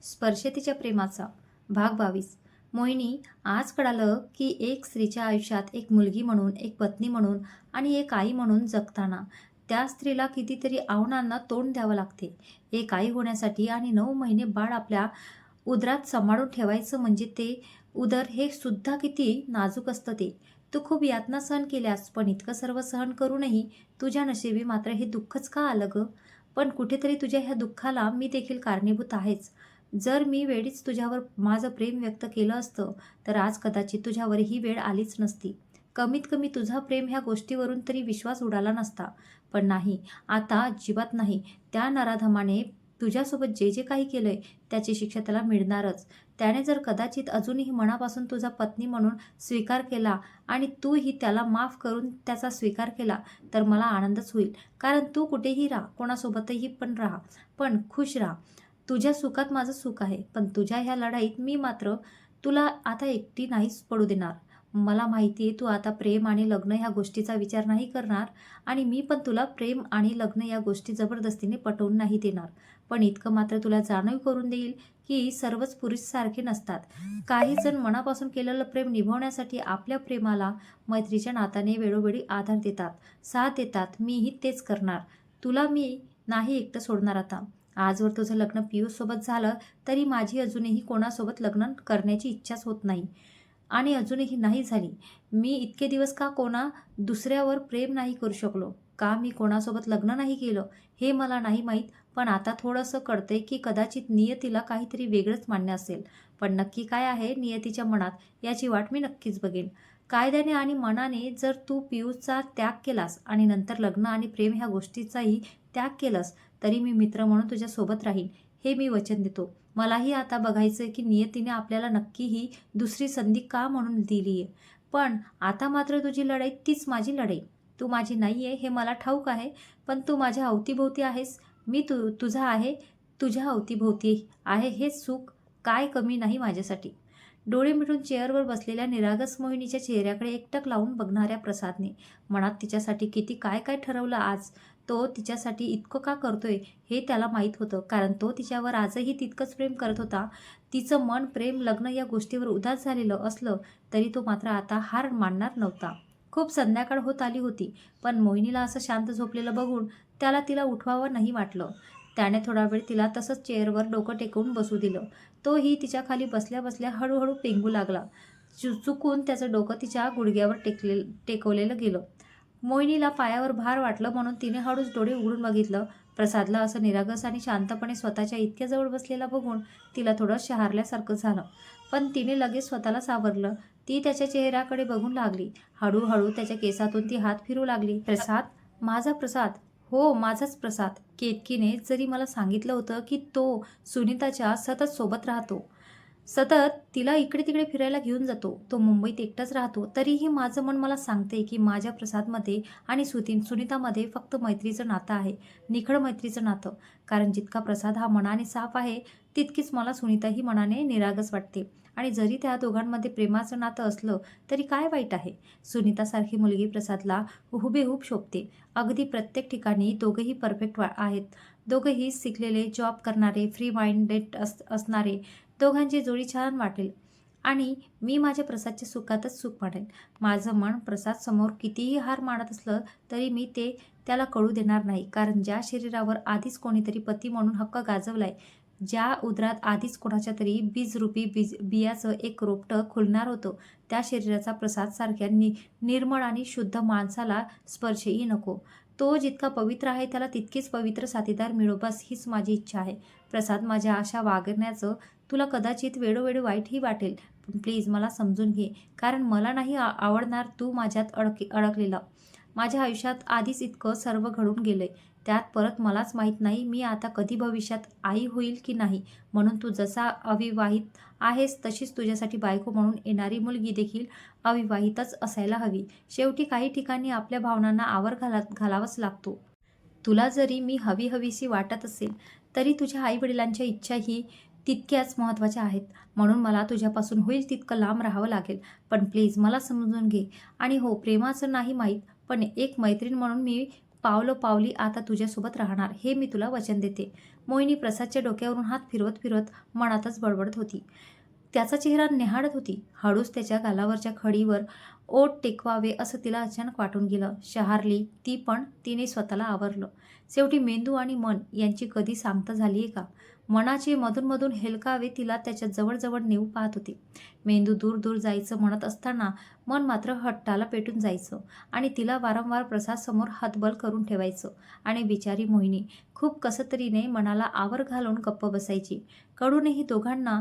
स्पर्शतेच्या प्रेमाचा भाग 22. मोहिनी, आज कळालं की एक स्त्रीच्या आयुष्यात एक मुलगी म्हणून, एक पत्नी म्हणून आणि एक आई म्हणून जगताना त्या स्त्रीला कितीतरी आव्हानांना तोंड द्यावं लागते. एक आई होण्यासाठी आणि 9 महिने बाळ आपल्या उदरात सांभाळून ठेवायचं म्हणजे ते उदर हे सुद्धा किती नाजूक असतं ते. तू खूप यातना सहन केल्यास, पण इतकं सर्व सहन करूनही तुझ्या नशिबी मात्र हे दुःखच का आलं गं? पण कुठेतरी तुझ्या ह्या दुःखाला मी देखील कारणीभूत आहेच. जर मी वेळीच तुझ्यावर माझं प्रेम व्यक्त केलं असतं, तर आज कदाचित तुझ्यावर ही वेळ आलीच नसती. कमीत कमी तुझा प्रेम ह्या गोष्टीवरून तरी विश्वास उडाला नसता. पण नाही, आता अजिबात नाही. त्या नराधमाने तुझ्यासोबत जे जे काही केलंय, त्याची शिक्षा त्याला मिळणारच. त्याने जर कदाचित अजूनही मनापासून तुझा पत्नी म्हणून स्वीकार केला आणि तूही त्याला माफ करून त्याचा स्वीकार केला, तर मला आनंदच होईल. कारण तू कुठेही राहा, कोणासोबतही पण राहा, पण खुश राहा. तुझ्या सुखात माझं सुख आहे, पण तुझ्या ह्या लढाईत मी मात्र तुला आता एकटी नाहीच पडू देणार. मला माहिती आहे तू आता प्रेम आणि लग्न ह्या गोष्टीचा विचार नाही करणार आणि मी पण तुला प्रेम आणि लग्न या गोष्टी जबरदस्तीने पटवून नाही देणार. पण इतकं मात्र तुला जाणीव करून देईल की सर्वच पुरुष सारखे नसतात. काही जण मनापासून केलेलं प्रेम निभावण्यासाठी आपल्या प्रेमाला मैत्रीच्या नात्याने वेळोवेळी आधार देतात, साथ देतात. मीही तेच करणार. तुला मी नाही एकटं सोडणार आता. आजवर तुझं लग्न पियूसोबत झालं तरी माझी अजूनही कोणासोबत लग्न करण्याची इच्छाच होत नाही आणि अजूनही नाही झाली. मी इतके दिवस का कोणा दुसऱ्यावर प्रेम नाही करू शकलो, का मी कोणासोबत लग्न नाही केलं हे मला नाही माहीत. पण आता थोडंसं कळतंय की कदाचित नियतीला काहीतरी वेगळंच मान्य असेल. पण नक्की काय आहे नियतीच्या मनात याची वाट मी नक्कीच बघेन. कायद्याने आणि मनाने जर तू पियूचा त्याग केलास आणि नंतर लग्न आणि प्रेम ह्या गोष्टीचाही त्याग केलास, तरी मी मित्र म्हणून तुझ्या सोबत राहीन, हे मी वचन देतो. मलाही आता बघायचंय की नियतीने आपल्याला नक्की ही दुसरी संधी का म्हणून दिली आहे. पण आता मात्र तुझी लढाई तीच माझी लढाई. तू माझी नाही आहे हे मला ठाऊक आहे, पण तू माझ्या अवतीभोवती आहेस. मी तुझा आहे, तुझ्या अवतीभोवती आहे. हे सुख काय कमी नाही माझ्यासाठी. डोळे मिटून चेअरवर बसलेल्या निरागस मोहिनीच्या चेहऱ्याकडे एकटक लावून बघणाऱ्या प्रसादने मनात तिच्यासाठी किती काय काय ठरवलं. आज तो तिच्यासाठी इतकं का करतोय हे त्याला माहीत होतं, कारण तो तिच्यावर आजही तितकंच प्रेम करत होता. तिचं मन प्रेम लग्न या गोष्टीवर उदास झालेलं असलं तरी तो मात्र आता हार मानणार नव्हता. खूप संध्याकाळ होत आली होती, पण मोहिनीला असं शांत झोपलेलं बघून त्याला तिला उठवावं नाही वाटलं. त्याने थोडा वेळ तिला तसंच चेअरवर डोकं टेकवून बसू दिलं. तोही तिच्या खाली बसल्या बसल्या हळूहळू पेंगू लागला. चुकून त्याचं डोकं तिच्या गुडघ्यावर टेकवलेलं गेलं. मोहिनीला पायावर भार वाटलं म्हणून तिने हळूच डोळे उघडून बघितलं. प्रसादला असं निरागस आणि शांतपणे स्वतःच्या इतक्या जवळ बसलेला बघून तिला थोडं शहारल्यासारखं झालं. पण तिने लगेच स्वतःला सावरलं. ती त्याच्या चेहऱ्याकडे बघून लागली. हळूहळू त्याच्या केसातून ती हात फिरू लागली. प्रसाद, माझा प्रसाद. हो, माझाच प्रसाद. केतकीने जरी मला सांगितलं होतं की तो सुनीताच्या सतत सोबत राहतो, सतत तिला इकडे तिकडे फिरायला घेऊन जातो, तो मुंबईत एकटाच राहतो, तरीही माझं मन मला सांगते की माझ्या प्रसादमध्ये आणि सुनीतामध्ये फक्त मैत्रीचं नातं आहे, निखळ मैत्रीचं नातं. कारण जितका प्रसाद हा मनाने साफ आहे, तितकीच मला सुनीता ही मनाने निरागस वाटते. आणि जरी त्या दोघांमध्ये प्रेमाचं नातं असलं तरी काय वाईट आहे. सुनीतासारखी मुलगी प्रसादला हुबेहूब शोभते. अगदी प्रत्येक ठिकाणी दोघंही परफेक्ट आहेत. दोघंही शिकलेले, जॉब करणारे, फ्री माइंडेड असणारे. दोघांची जोडी छान वाटेल आणि मी माझ्या प्रसादच्या सुखातच सुख मानेल. माझं मन प्रसाद समोर कितीही हार मानत असलं तरी मी ते त्याला कळू देणार नाही. कारण ज्या शरीरावर आधीच कोणीतरी पती म्हणून हक्क गाजवलाय, ज्या उदरात आधीच कोणाच्या तरी बीजरूपी बियाचं एक रोपटं खुलणार होतं, त्या शरीराचा प्रसाद सारख्या निर्मळ आणि शुद्ध माणसाला स्पर्शही नको. तो जितका पवित्र आहे त्याला तितकीच पवित्र साथीदार मिळो, बस हीच माझी इच्छा आहे. प्रसाद, माझ्या अशा वागण्याचं तुला कदाचित वेळोवेळी वाईटही वाटेल, पण प्लीज मला समजून घे. कारण मला नाही आवडणार तू माझ्यात अडकलेला. माझ्या आयुष्यात आधीच इतकं सर्व घडून गेलंय, त्यात परत मलाच माहीत नाही मी आता कधी भविष्यात आई होईल की नाही. म्हणून तू जसा अविवाहित आहेस तशीच तुझ्यासाठी बायको म्हणून येणारी मुलगी देखील अविवाहितच असायला हवी. शेवटी काही ठिकाणी आपल्या भावनांना आवर घालावाच लागतो. तुला जरी मी हवीहवीशी वाटत असेल तरी तुझ्या आईवडिलांच्या इच्छाही तितक्याच महत्त्वाच्या आहेत. म्हणून मला तुझ्यापासून होईल तितकं लांब राहावं लागेल. पण प्लीज मला समजून घे. आणि हो, प्रेमाचं नाही माहीत, पण एक मैत्रीण म्हणून मी पावलोपावली आता तुझ्यासोबत राहणार हे मी तुला वचन देते. मोहिनी प्रसादच्या डोक्यावरून हात फिरवत फिरवत मनातच बडबडत होती. त्याचा चेहरा न्याहाळत होती. हळूच त्याच्या गालावरच्या खडीवर ओठ टेकवावे असं तिला अचानक वाटून गेलं. शहारली ती, पण तिने स्वतःला आवरलं. शेवटी मेंदू आणि मन यांची कधी सांगता झालीये का? मनाचे मधून हेलकावे तिला त्याच्या जवळ नेऊ पाहत होते. मेंदू दूर दूर जायचं म्हणत असताना मन मात्र हट्टाला पेटून जायचं आणि तिला वारंवार प्रसादसमोर हतबल करून ठेवायचं. आणि बिचारी मोहिनी खूप कसतरीने मनाला आवर घालून गप्प बसायची. कडूनही दोघांना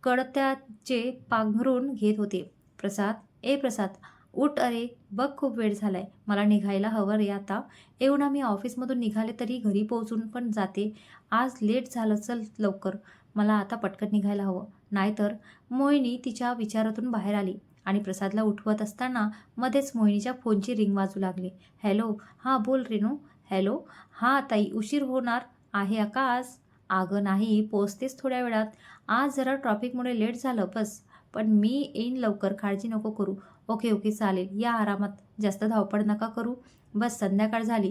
कळत्याचे पांघरून घेत होते. प्रसाद, ए प्रसाद, उठ अरे, बघ खूप वेळ झालाय. मला निघायला हवं रे आता. एवढा मी ऑफिसमधून निघाले तरी घरी पोहोचून पण जाते. आज लेट झालं, चल लवकर. मला आता पटकन निघायला हवं. नाहीतर. मोहिनी तिच्या विचारातून बाहेर आली आणि प्रसादला उठवत असताना मध्येच मोहिनीच्या फोनची रिंग वाजू लागली. हॅलो, हां बोल रेणू. हॅलो, हां ताई, उशीर होणार आहे का आज? अगं नाही, पोचतेच थोड्या वेळात. आज जरा ट्रॉफिकमुळे लेट झालं बस. पण मी येईन लवकर, काळजी नको करू. ओके ओके चालेल, या आरामात, जास्त धावपळ नका करू. बस संध्याकाळ झाली,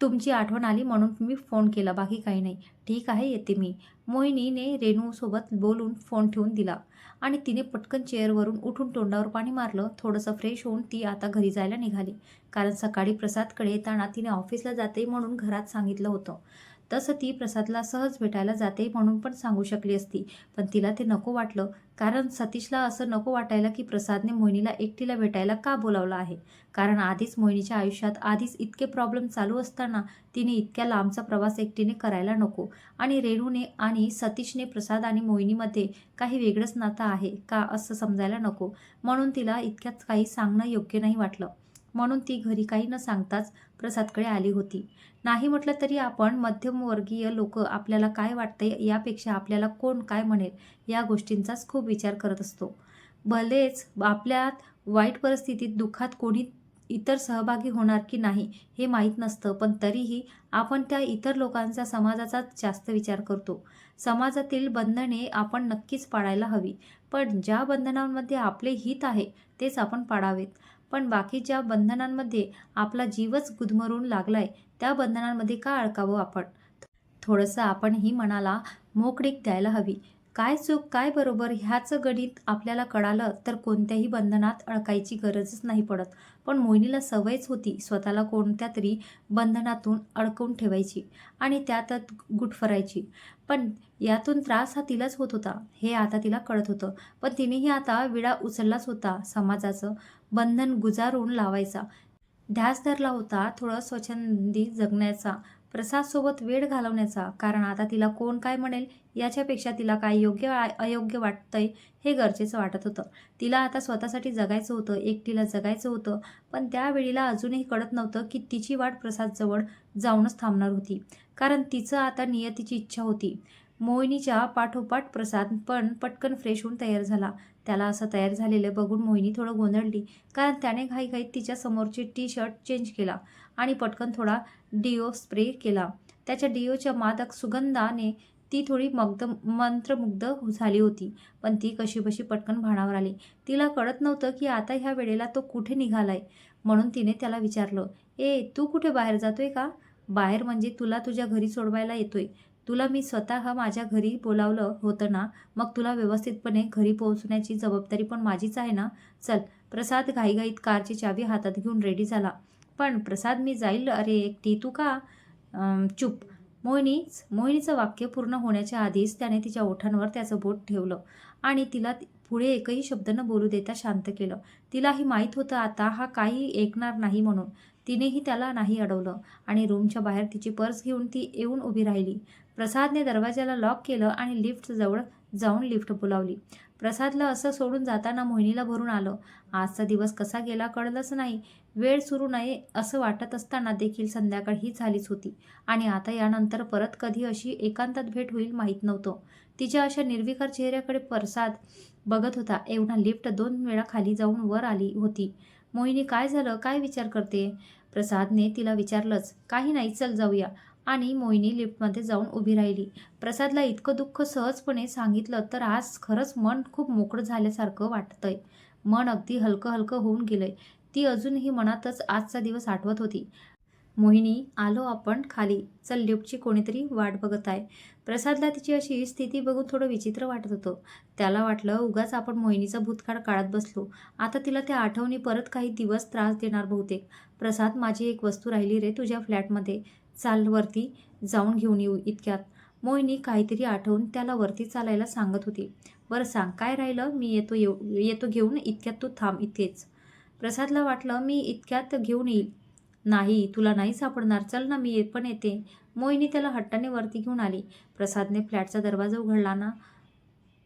तुमची आठवण आली म्हणून मी फोन केला, बाकी काही नाही. ठीक आहे, येते मी. मोहिनीने रेणूसोबत बोलून फोन ठेवून दिला आणि तिने पटकन चेअरवरून उठून तोंडावर पाणी मारलं. थोडंसं फ्रेश होऊन ती आता घरी जायला निघाली. कारण सकाळी प्रसादकडे येताना तिने ऑफिसला जाते म्हणून घरात सांगितलं होतं. तसं ती प्रसादला सहज भेटायला जाते म्हणून पण सांगू शकली असती. पण तिला ते नको वाटलं. कारण सतीशला असं नको वाटायला की प्रसादने मोहिनीला एकटीला भेटायला का बोलावलं आहे. कारण आधीच मोहिनीच्या आयुष्यात आधीच इतके प्रॉब्लेम चालू असताना तिने इतक्या लांबचा प्रवास एकटीने करायला नको. आणि रेणूने आणि सतीशने प्रसाद आणि मोहिनीमध्ये काही वेगळंच नातं आहे का असं समजायला नको. म्हणून तिला इतक्यात काही सांगणं योग्य नाही वाटलं. म्हणून ती घरी काही न सांगताच प्रसादकडे आली होती. नाही म्हटलं तरी आपण मध्यमवर्गीय लोक आपल्याला काय वाटतंय यापेक्षा आपल्याला कोण काय म्हणेल या गोष्टींचाच खूप विचार करत असतो. भलेच आपल्यात वाईट परिस्थितीत दुःखात कोणी इतर सहभागी होणार की नाही हे माहीत नसतं, पण तरीही आपण त्या इतर लोकांचा, समाजाचाच जास्त विचार करतो. समाजातील बंधने आपण नक्कीच पाळायला हवी, पण ज्या बंधनांमध्ये आपले हित आहे तेच आपण पाळावेत. पण बाकी ज्या बंधनांमध्ये आपला जीवच गुदमरून लागलाय त्या बंधनांमध्ये का अडकावं आपण? थोडंसं आपणही मनाला मोकळीक द्यायला हवी. काय चूक काय बरोबर ह्याचं गणित आपल्याला कळालं तर कोणत्याही बंधनात अडकायची गरजच नाही पडत. पण मोहिनीला सवयच होती स्वतःला कोणत्या तरी बंधनातून अडकवून ठेवायची आणि त्यातच गुटफरायची. पण यातून त्रास हा तिलाच होत होता हे आता तिला कळत होतं. पण तिनेही आता विडा उचललाच होता. समाजाचं बंधन गुजारून लावायचा ध्यास धरला होता. थोडं स्वच्छंदी जगण्याचा, प्रसादसोबत वेळ घालवण्याचा. कारण आता तिला कोण काय म्हणेल याच्यापेक्षा तिला काय योग्य अयोग्य वाटतंय हे गरजेचं वाटत होतं. तिला आता स्वतःसाठी जगायचं होतं, एकटीला जगायचं होतं. पण त्यावेळीला अजूनही कळत नव्हतं की तिची वाट प्रसादजवळ जाऊनच थांबणार होती. कारण तिचं आता नियतीची इच्छा होती. मोहिनीच्या पाठोपाठ प्रसाद पण पटकन फ्रेश होऊन तयार झाला. त्याला असं तयार झालेलं बघून मोहिनी थोडं गोंधळली. कारण त्याने घाईघाईत तिच्या समोरची टी-शर्ट चेंज केला आणि पटकन थोडा डिओ स्प्रे केला. त्याच्या डिओच्या मादक सुगंधाने ती थोडी मंत्रमुग्ध झाली होती. पण ती कशीबशी पटकन भानावर आली. तिला कळत नव्हतं की आता ह्या वेळेला तो कुठे निघालाय. म्हणून तिने त्याला विचारलं, ए तू कुठे बाहेर जातोय का? बाहेर म्हणजे तुला तुझ्या घरी सोडवायला येतोय. तुला मी स्वतः माझ्या घरी बोलावलं होतं ना, मग तुला व्यवस्थितपणे घरी पोहोचण्याची जबाबदारी पण माझीच आहे ना. चल. प्रसाद घाईघाईत कारची चावी हातात घेऊन रेडी झाला. पण प्रसाद, मी जाईल अरे एकटी, तू का? चूप. मोहिनीचं वाक्य पूर्ण होण्याच्या आधीच त्याने तिच्या ओठांवर त्याचं बोट ठेवलं आणि तिला पुढे एकही शब्द न बोलू देता शांत केलं. तिलाही माहीत होतं आता हा काही ऐकणार नाही म्हणून. तिनेही त्याला नाही अडवलं आणि रूमच्या बाहेर तिची पर्स घेऊन ती येऊन उभी राहिली. प्रसादने दरवाजाला लॉक केलं आणि लिफ्टजवळ जाऊन लिफ्ट बोलावली. प्रसादला असं सोडून जाताना मोहिनीला भरून आलं. आजचा दिवस कसा गेला कळलंच नाही. वेळ सुरू नये असं वाटत असताना देखील संध्याकाळ ही झालीच होती आणि आता यानंतर परत कधी अशी एकांतात भेट होईल माहीत नव्हतं. तिच्या अशा निर्विकार चेहऱ्याकडे प्रसाद बघत होता. एवढा लिफ्ट 2 वेळा खाली जाऊन वर आली होती. मोहिनी, काय झालं, काय विचार करते? प्रसादने तिला विचारलंच. काही नाही, चल जाऊया. आणि मोहिनी लिफ्टमध्ये जाऊन उभी राहिली. प्रसादला इतकं दुःख सहजपणे सांगितलं तर आज खरंच मन खूप मोकळं झाल्यासारखं वाटतंय. मन अगदी हलकं हलकं होऊन गेलंय. ती अजूनही मनातच आजचा दिवस आठवत होती. मोहिनी, आलो आपण खाली. चल, लिफ्टची कोणीतरी वाट बघत आहे. प्रसादला तिची अशी स्थिती बघून थोडं विचित्र वाटत होतं. त्याला वाटलं उगाच आपण मोहिनीचा भूतकाळ काढत बसलो. आता तिला त्या आठवणी परत काही दिवस त्रास देणार बहुतेक. प्रसाद, माझी एक वस्तू राहिली रे तुझ्या फ्लॅटमध्ये. चाल वरती जाऊन घेऊन येऊ इतक्यात. मोहिनी काहीतरी आठवून त्याला वरती चालायला सांगत होती. बरं सांग काय राहिलं, मी येतो घेऊन, इतक्यात तू थांब इथेच. प्रसादला वाटलं मी इतक्यात घेऊन येईल. नाही, तुला नाही सापडणार, चल ना मी पण येते. मोहिनी त्याला हट्टाने वरती घेऊन आली. प्रसादने फ्लॅटचा दरवाजा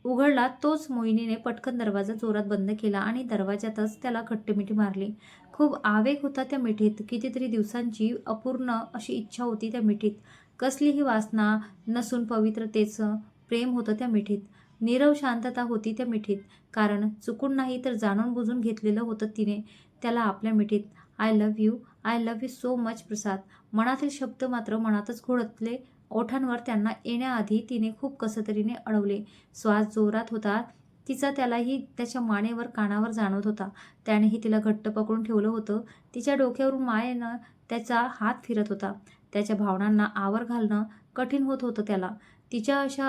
उघडला तोच मोहिनीने पटकन दरवाजा जोरात बंद केला आणि दरवाजातच त्याला घट्ट मिठी मारली. खूप आवेग होता त्या मिठीत. कितीतरी दिवसांची अपूर्ण अशी इच्छा होती त्या मिठीत. कसलीही वासना नसून पवित्रतेचं प्रेम होतं त्या मिठीत. नीरव शांतता होती त्या मिठीत. कारण चुकून नाही तर जाणून बुजून घेतलेलं होतं तिने त्याला आपल्या मिठीत. I love you, I love you so much Prasad. मनातील शब्द मात्र मनातच घोळतले. ओठांवर त्यांना येण्याआधी तिने खूप कसतरीने अडवले. श्वास जोरात होता तिचा, त्यालाही त्याच्या मानेवर कानावर जाणवत होता. त्यानेही तिला घट्ट पकडून ठेवलं होतं. तिच्या डोक्यावरून मायेनं त्याचा हात फिरत होता. त्याच्या भावनांना आवर घालणं कठीण होत होतं त्याला. तिच्या अशा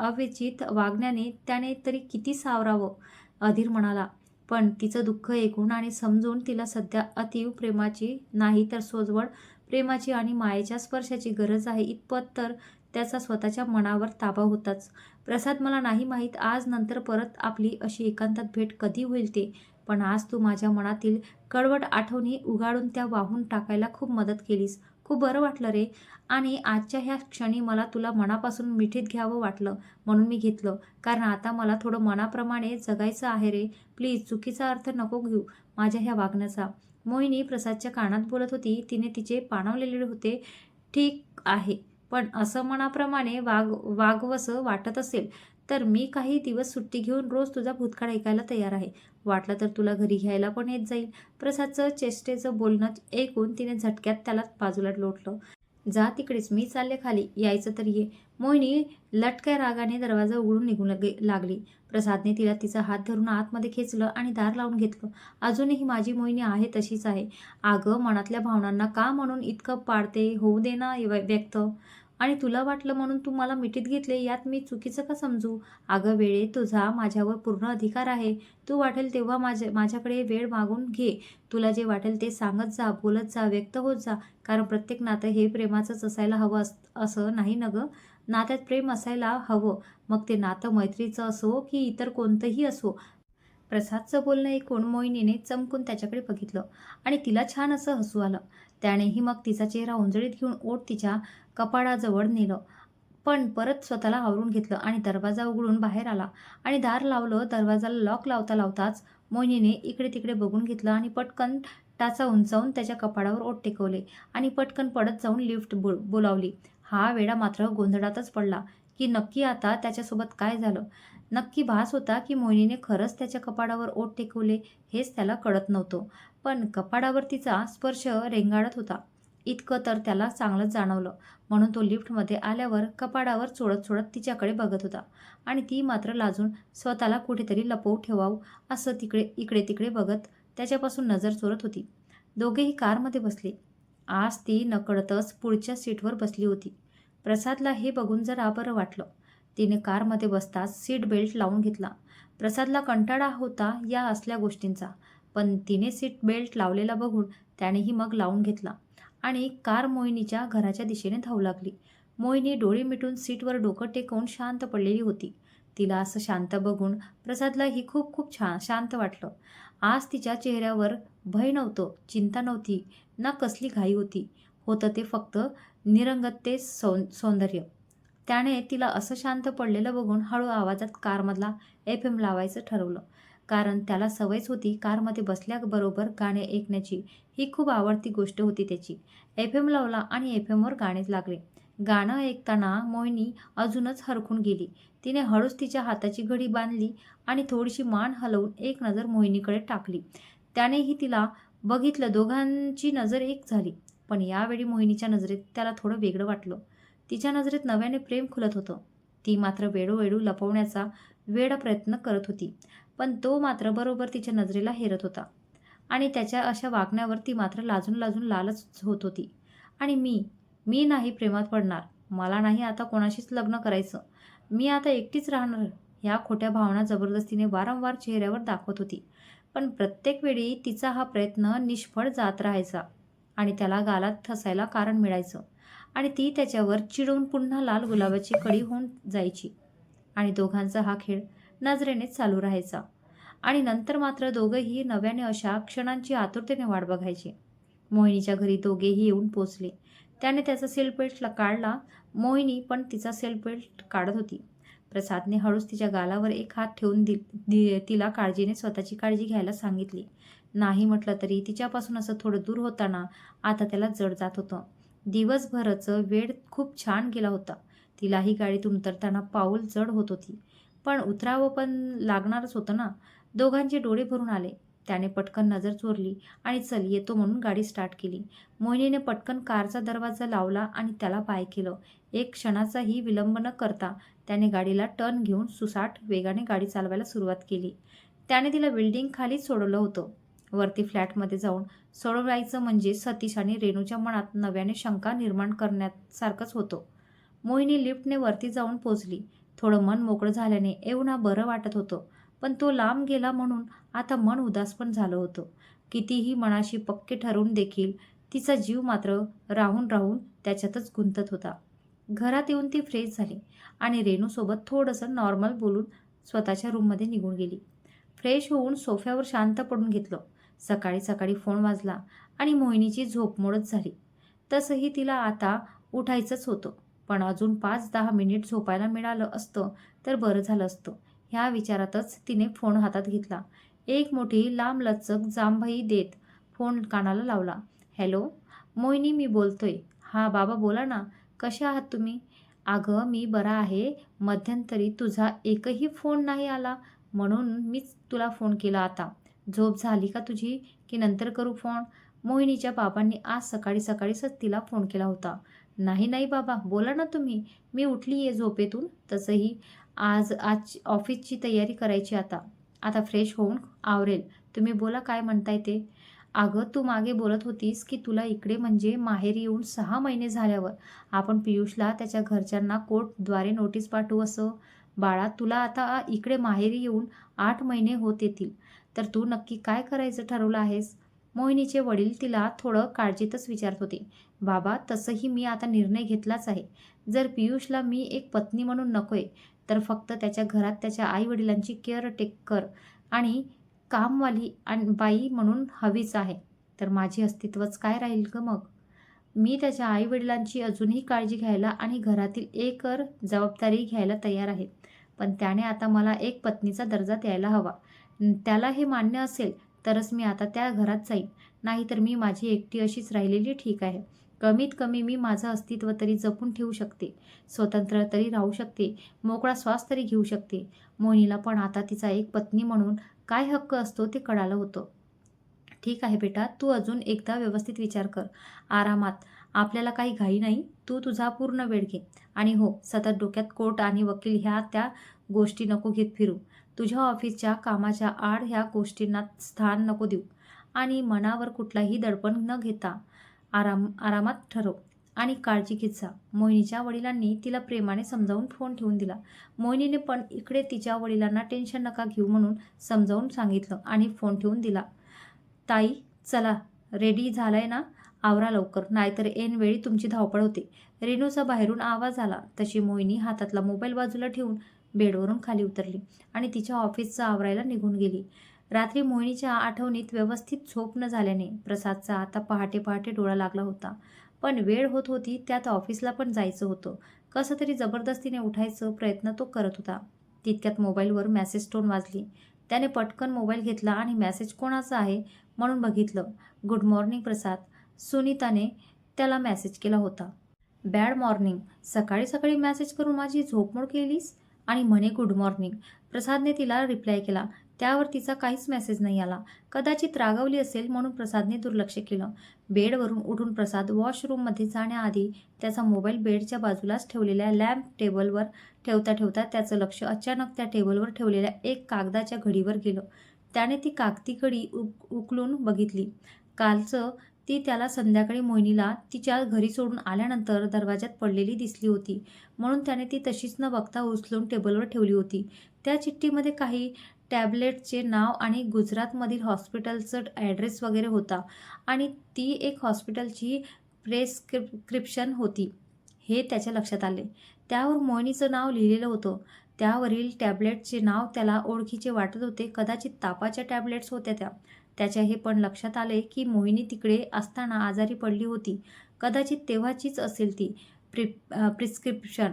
अविचित वागण्याने त्याने तरी किती सावरावं, अधीर म्हणाला. पण तिचं दुःख ऐकून आणि समजून तिला सध्या अतीव प्रेमाची नाही तर सोजवळ प्रेमाची आणि मायेच्या स्पर्शाची गरज आहे इतपत तर त्याचा स्वतःच्या मनावर ताबा होताच. प्रसाद, मला नाही माहीत आज नंतर परत आपली अशी एकांतात भेट कधी होईल ते, पण आज तू माझ्या मनातील कडवट आठवणी उगाडून त्या वाहून टाकायला खूप मदत केलीस. खूप बरं वाटलं रे. आणि आजच्या ह्या क्षणी मला तुला मनापासून मिठीत घ्यावं वाटलं म्हणून मी घेतलं. कारण आता मला थोडं मनाप्रमाणे जगायचं आहे रे. प्लीज चुकीचा अर्थ नको घेऊ माझ्या ह्या वागण्याचा. मोहिनी प्रसादच्या कानात बोलत होती. तिने तिचे पाणवलेले होते. ठीक आहे, पण असं मनाप्रमाणे वागवसं वाटत असेल तर मी काही दिवस सुट्टी घेऊन रोज तुझा भूतकाळ ऐकायला तयार आहे. वाटलं तर तुला घरी घ्यायला पण येत जाईल. प्रसादचं चेष्टेचं बोलणं ऐकून तिने झटक्यात त्याला बाजूला लोटलं. जा तिकडेच, मी चालले खाली, यायचं तर ये. मोहिनी लटक्या रागाने दरवाजा उघडून निघून लागली. प्रसादने तिला तिचा हात धरून आतमध्ये खेचलं आणि दार लावून घेतलं. अजूनही माझी मोहिनी आहे तशीच आहे. अगं, मनातल्या भावनांना का म्हणून इतकं पाडते, होऊ दे ना व्यक्त. आणि तुला वाटलं म्हणून तू मला मिठीत घेतले यात मी चुकीचं का समजू? अगं वेळे, तुझा माझ्यावर पूर्ण अधिकार आहे. तू वाटेल तेव्हा माझ्याकडे वेळ मागून घे. तुला जे वाटेल ते सांगत जा, बोलत जा, व्यक्त होत जा. कारण प्रत्येक नातं हे प्रेमाचंच असायला हवं असं नाही ना गं. नात्यात प्रेम असायला हवं, मग ते नातं मैत्रीचं असो की इतर कोणतंही असो. प्रसादचं बोलणं ऐकून मोहिनीने चमकून त्याच्याकडे बघितलं आणि तिला छान असं हसू आलं. त्यानेही मग तिचा चेहरा उंजळीत घेऊन ओठ तिच्या कपाळाजवळ नेलं. पण परत स्वतःला आवरून घेतलं आणि दरवाजा उघडून बाहेर आला आणि दार लावलं. दरवाजाला लॉक लावता लावताच मोहिनीने इकडे तिकडे बघून घेतलं आणि पटकन टाचा उंचावून त्याच्या कपाळावर ओठ टेकवले आणि पटकन पडत जाऊन लिफ्ट बोलावली. हा वेडा मात्र गोंधळातच पडला की नक्की आता त्याच्यासोबत काय झालं. नक्की भास होता की मोहिनीने खरंच त्याच्या कपाळावर ओठ टेकवले हेच त्याला कळत नव्हतं. पण कपाळावर तिचा स्पर्श रेंगाळत होता इतकं तर त्याला चांगलंच जाणवलं. म्हणून तो लिफ्टमध्ये आल्यावर कपाळावर चोळत चोळत तिच्याकडे बघत होता आणि ती मात्र लाजून स्वतःला कुठेतरी लपवून ठेवावं असं इकडे तिकडे बघत त्याच्यापासून नजर चोरत होती. दोघेही कारमध्ये बसले. आज ती नकळतच पुढच्या सीटवर बसली होती. प्रसादला हे बघून जरा बरं वाटलं. तिने कारमध्ये बसताच सीट बेल्ट लावून घेतला. प्रसादला कंटाळा होता या असल्या गोष्टींचा, पण तिने सीट बेल्ट लावलेला बघून त्यानेही मग लावून घेतला आणि कार मोहिनीच्या घराच्या दिशेने धावू लागली. मोहिनी डोळे मिटून सीटवर डोकं टेकवून शांत पडलेली होती. तिला असं शांत बघून प्रसादलाही खूप खूप शांत वाटलं. आज तिच्या चेहऱ्यावर भय नव्हतं, चिंता नव्हती, ना कसली घाई होती. होतं ते फक्त निरंगते सौंदर्य. त्याने तिला असं शांत पडलेलं बघून हळू आवाजात कारमधला FM लावायचं ठरवलं. कारण त्याला सवयच होती कारमध्ये बसल्याबरोबर गाणे ऐकण्याची. ही खूप आवडती गोष्ट होती त्याची. FM लावला आणि FMवर गाणेच लागले. गाणं ऐकताना मोहिनी अजूनच हरखून गेली. तिने हळूच तिच्या हाताची घडी बांधली आणि थोडीशी मान हलवून एक नजर मोहिनीकडे टाकली. त्यानेही तिला बघितलं. दोघांची नजर एक झाली. पण यावेळी मोहिनीच्या नजरेत त्याला थोडं वेगळं वाटलं. तिच्या नजरेत नव्याने प्रेम खुलत होतं. ती मात्र वेळोवेळी लपवण्याचा वेडा प्रयत्न करत होती. पण तो मात्र बरोबर तिच्या नजरेला हेरत होता आणि त्याच्या अशा वागण्यावर ती मात्र लाजून लाजून लालच होत होती. आणि मी नाही प्रेमात पडणार. मला नाही आता कोणाशीच लग्न करायचं. मी आता एकटीच राहणार. ह्या खोट्या भावना जबरदस्तीने वारंवार चेहऱ्यावर दाखवत होती. पण प्रत्येक वेळी तिचा हा प्रयत्न निष्फळ जात राहायचा आणि त्याला गालात ठसायला कारण मिळायचं आणि ती त्याच्यावर चिडून पुन्हा लाल गुलाबाची कडी होऊन जायची आणि दोघांचा हा खेळ नजरेनेच चालू राहायचा. आणि नंतर मात्र दोघंही नव्याने अशा क्षणांची आतुरतेने वाट बघायचे. मोहिनीच्या घरी दोघेही येऊन पोचले. त्याने त्याचा सेल बेल्ट काढला. मोहिनी पण तिचा सेल बेल्ट काढत होती. प्रसादने हळूच तिच्या गालावर एक हात ठेवून तिला काळजीने स्वतःची काळजी घ्यायला सांगितली. नाही म्हटलं तरी तिच्यापासून असं थोडं दूर होताना आता त्याला जड जात होतं. दिवसभरचं वेळ खूप छान गेला होता. तिलाही गाडीतून उतरताना पाऊल जड होत होती. पण उतरावं पण लागणारच होतं ना. दोघांचे डोळे भरून आले. त्याने पटकन नजर चोरली आणि चल येतो म्हणून गाडी स्टार्ट केली. मोहिनीने पटकन कारचा दरवाजा लावला आणि त्याला बाय केलं. एक क्षणाचाही विलंब न करता त्याने गाडीला टर्न घेऊन सुसाट वेगाने गाडी चालवायला सुरुवात केली. त्याने तिला बिल्डिंग खालीच सोडवलं होतं. वरती फ्लॅटमध्ये जाऊन सोडवायचं म्हणजे सतीश आणि रेणूच्या मनात नव्याने शंका निर्माण करण्यासारखंच होतं. मोहिनी लिफ्टने वरती जाऊन पोचली. थोडं मन मोकळं झाल्याने एवढा बरं वाटत होतं. पण तो लांब गेला म्हणून आता मन उदास पण झालं होतं. कितीही मनाशी पक्के ठरवून देखील तिचा जीव मात्र राहून राहून त्याच्यातच गुंतत होता. घरात येऊन ती फ्रेश झाली आणि रेणूसोबत थोडंसं नॉर्मल बोलून स्वतःच्या रूममध्ये निघून गेली. फ्रेश होऊन सोफ्यावर शांत पडून घेतलं. सकाळी सकाळी फोन वाजला आणि मोहिनीची झोपमोडच झाली. तसंही तिला आता उठायचंच होतं. पण अजून 5-10 मिनिट झोपायला मिळालं असतं तर बरं झालं असतं. ह्या विचारातच तिने फोन हातात घेतला. एक मोठी लांबलचक जांभई देत फोन कानाला लावला. हॅलो मोहिनी, मी बोलतोय. हां बाबा बोला ना, कसे आहात तुम्ही? अगं मी बरा आहे. मध्यंतरी तुझा एकही फोन नाही आला म्हणून मीच तुला फोन केला आता. झोप झाली का तुझी की नंतर करू फोन? मोहिनीच्या बाबांनी आज सकाळी सकाळीच तिला फोन केला होता. नाही नाही बाबा बोला ना तुम्ही, मी उठली आहे झोपेतून. तसंही आज ऑफिसची तयारी करायची आता. आता फ्रेश होऊन आवरेल. तुम्ही बोला काय म्हणताय ते. अगं तू मागे बोलत होतीस की तुला इकडे म्हणजे माहेरी येऊन 6 महिने झाल्यावर आपण पियुषला त्याच्या घरच्यांना कोर्टद्वारे नोटीस पाठवू असं. बाळा तुला आता इकडे माहेरी येऊन 8 महिने होत येतील. तर तू नक्की काय करायचं ठरवलं आहेस? मोहिनीचे वडील तिला थोडं काळजीतच विचारत होते. बाबा तसंही मी आता निर्णय घेतलाच आहे. जर पियुषला मी एक पत्नी म्हणून नकोय तर फक्त त्याच्या घरात त्याच्या आई-वडिलांची केअरटेकर आणि कामवाली आणि बाई म्हणून हवीच आहे. तर माझी अस्तित्वच काय राहील गं मग? मी त्याच्या आई-वडिलांची अजूनही काळजी घ्यायला आणि घरातील एकूण जबाबदारी घ्यायला तयार आहे. पण त्याने आता मला एक पत्नीचा दर्जा द्यायला हवा. त्याला हे मान्य असेल तरच मी आता त्या घरात जाईन. नाहीतर मी माझी एकटी अशीच राहिलेली ठीक आहे. कमीत कमी मी माझं अस्तित्व तरी जपून ठेवू शकते. स्वतंत्र तरी राहू शकते. मोकळा श्वास तरी घेऊ शकते. मोहिनीला पण आता तिचा एक पत्नी म्हणून काय हक्क असतो ते कळालं होतं. ठीक आहे बेटा, तू अजून एकदा व्यवस्थित विचार कर. आरामात. आपल्याला काही घाई नाही. तू तुझा पूर्ण वेळ घे. आणि हो, सतत डोक्यात कोर्ट आणि वकील ह्या त्या गोष्टी नको घेत फिरू. तुझ्या ऑफिसच्या कामाच्या आड ह्या गोष्टींना स्थान नको देऊ. आणि मनावर कुठलाही दडपण न घेता आरामात ठरव आणि काळजी घेत जा. मोहिनीच्या वडिलांनी तिला प्रेमाने समजावून फोन ठेवून दिला. मोहिनीने पण इकडे तिच्या वडिलांना टेन्शन नका घेऊ म्हणून समजावून सांगितलं आणि फोन ठेवून दिला. ताई चला, रेडी झालाय ना? आवरा लवकर, नाहीतर ऐनवेळी तुमची धावपळ होते. रेणूचा बाहेरून आवाज आला तशी मोहिनी हातातला मोबाईल बाजूला ठेवून बेडवरून खाली उतरली आणि तिच्या ऑफिसचं आवरायला निघून गेली. रात्री मोहिनीच्या आठवणीत व्यवस्थित झोप न झाल्याने प्रसादचा आता पहाटे पहाटे डोळा लागला होता. पण वेळ होत होती, त्यात ऑफिसला पण जायचं होतं. कसं तरी जबरदस्तीने उठायचा प्रयत्न तो करत होता. तितक्यात मोबाईलवर मेसेज टोन वाजली. त्याने पटकन मोबाईल घेतला आणि मेसेज कोणाचा आहे म्हणून बघितलं. गुड मॉर्निंग प्रसाद. सुनीताने त्याला मेसेज केला होता. Bad morning. सकाळी सकाळी मेसेज करून माझी झोपमोड केलीस आणि म्हणे गुड मॉर्निंग. प्रसादने तिला रिप्लाय केला. त्यावर तिचा काहीच मेसेज नाही आला. कदाचित रागावली असेल म्हणून प्रसादने दुर्लक्ष केलं. बेडवरून उठून प्रसाद वॉशरूममध्ये जाण्याआधी त्याचा मोबाईल बेडच्या बाजूलाच ठेवलेल्या लॅम्प टेबलवर ठेवता ठेवता त्याचं लक्ष अचानक त्या टेबलवर ठेवलेल्या एक कागदाच्या घडीवर गेलं. त्याने ती कागदी घडी उकलून बघितली. कालचं ती त्याला संध्याकाळी मोहिनीला तिच्या घरी सोडून आल्यानंतर दरवाजात पडलेली दिसली होती, म्हणून त्याने ती तशीच न बघता उचलून टेबलवर ठेवली होती. त्या चिठ्ठीमध्ये काही टॅबलेटचे नाव आणि गुजरातमधील हॉस्पिटलचं ॲड्रेस वगैरे होता आणि ती एक हॉस्पिटलची प्रेस्क्रिप्शन होती हे त्याच्या लक्षात आले. त्यावर मोहिनीचं नाव लिहिलेलं होतं. त्यावरील टॅबलेटचे नाव त्याला ओळखीचे वाटत होते. कदाचित तापाच्या टॅबलेट्स होत्या त्या. त्याच्या हे पण लक्षात आले की मोहिनी तिकडे असताना आजारी पडली होती. कदाचित तेव्हाचीच असेल ती प्रिस्क्रिप्शन.